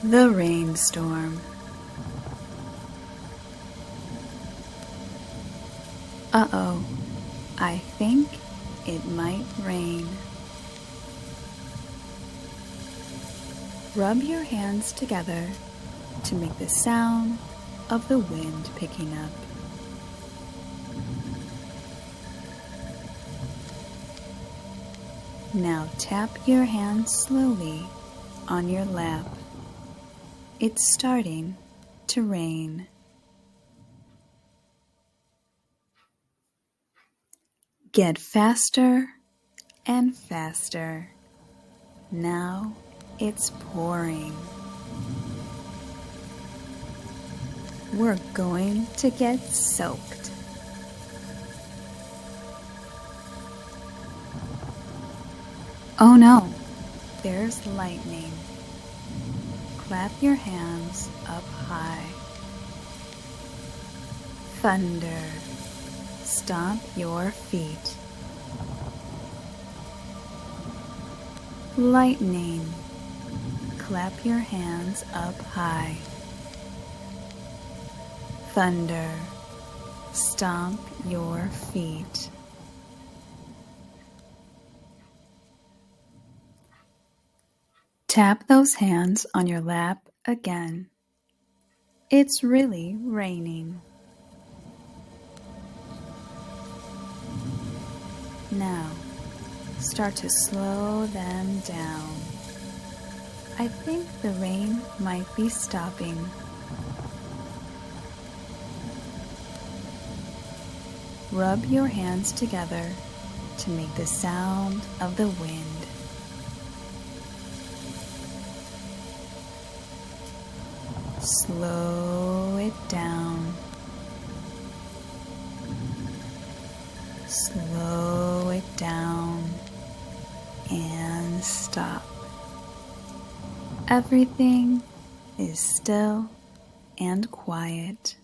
The rainstorm. Uh-oh, I think it might rain. Rub your hands together to make the sound of the wind picking up. Now tap your hands slowly on your lap. It's starting to rain. Get faster and faster. Now it's pouring. We're going to get soaked. Oh no, there's lightning. Clap your hands up high. Thunder. Stomp your feet. Lightning. Clap your hands up high. Thunder. Stomp your feet. Tap those hands on your lap again. It's really raining. Now, start to slow them down. I think the rain might be stopping. Rub your hands together to make the sound of the wind. Slow it down. Slow it down and stop. Everything is still and quiet.